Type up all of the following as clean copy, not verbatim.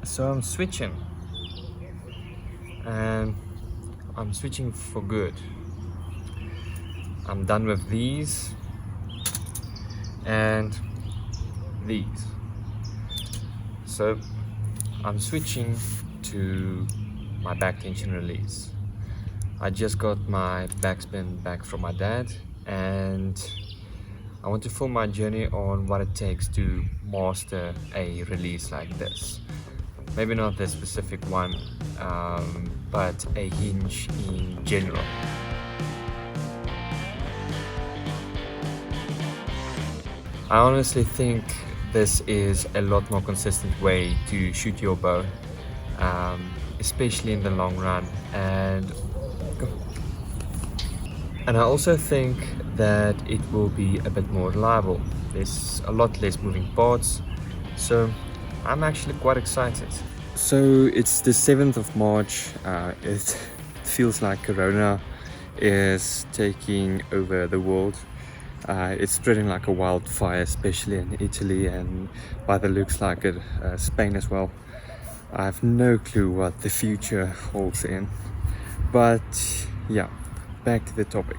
So I'm switching, and I'm switching for good. I'm done with these and these. So I'm switching to my back tension release. I just got my backspin back from my dad, and I want to film my journey on what it takes to master a release like this. Maybe not this specific one, but a hinge in general. I honestly think this is a lot more consistent way to shoot your bow, especially in the long run, and I also think that it will be a bit more reliable. There's a lot less moving parts, so I'm actually quite excited. So it's the 7th of March. It feels like Corona is taking over the world. It's spreading like a wildfire, especially in Italy, and by the looks like it, Spain as well. I have no clue what the future holds in, but yeah, back to the topic.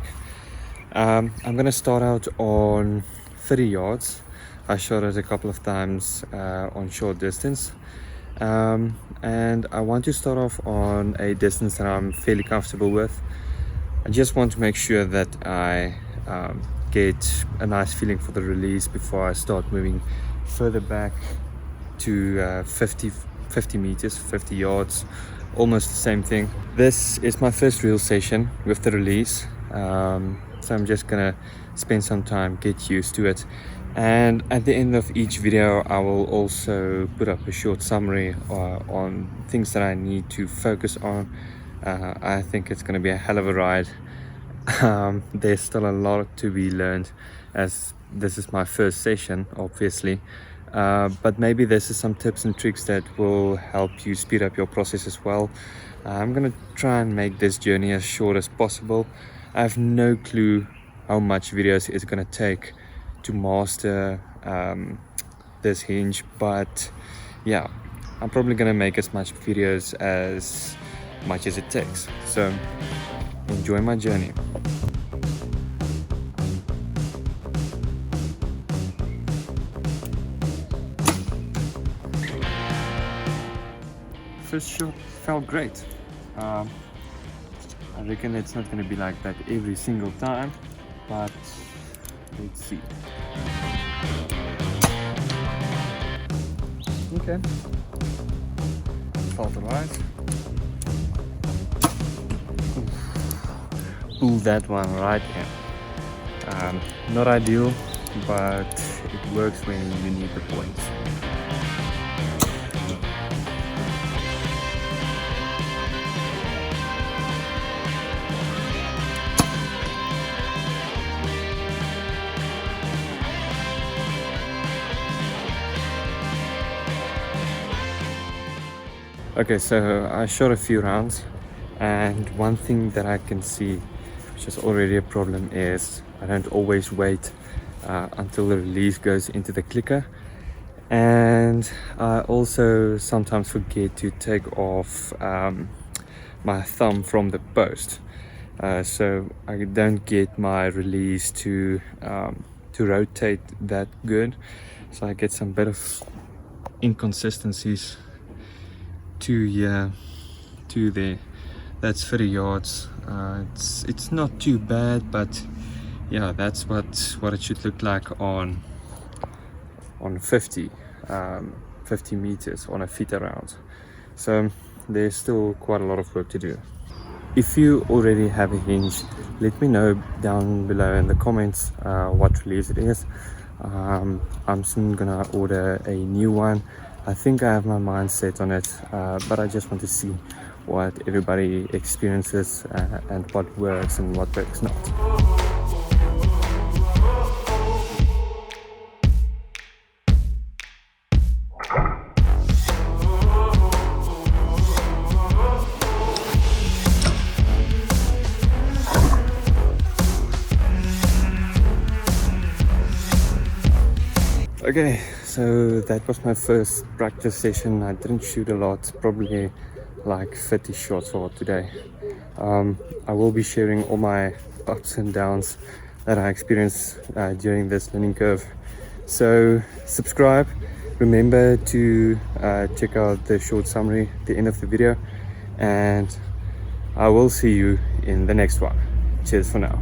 I'm gonna start out on 30 yards. I shot it a couple of times on short distance, and I want to start off on a distance that I'm fairly comfortable with. I just want to make sure that I get a nice feeling for the release before I start moving further back to 50 meters, 50 yards, almost the same thing. This is my first real session with the release, so I'm just gonna spend some time, get used to it, and at the end of each video I will also put up a short summary on things that I need to focus on. I think it's going to be a hell of a ride. There's still a lot to be learned, as this is my first session, obviously, but maybe this is some tips and tricks that will help you speed up your process as well. I'm going to try and make this journey as short as possible. I have no clue how much videos it's going to take to master this hinge, but yeah, I'm probably going to make as much videos as much as it takes. So enjoy my journey. First shot felt great. I reckon it's not going to be like that every single time, but let's see. Okay, felt alright. Pull that one right in. Not ideal, but it works when you need the points. Okay, so I shot a few rounds, and one thing that I can see, which is already a problem, is I don't always wait until the release goes into the clicker, and I also sometimes forget to take off my thumb from the post, so I don't get my release to rotate that good, so I get some bit of inconsistencies to here, to there. That's 30 yards. It's not too bad, but yeah, that's what it should look like on 50 meters on a feet around. So there's still quite a lot of work to do. If you already have a hinge, let me know down below in the comments what release it is. I'm soon gonna order a new one. I think I have my mind set on it, but I just want to see what everybody experiences and what works and what works not. Okay, So that was my first practice session. I didn't shoot a lot, probably like 30 shots for today. I will be sharing all my ups and downs that I experienced during this learning curve. So subscribe. Remember to check out the short summary at the end of the video, and I will see you in the next one. Cheers for now.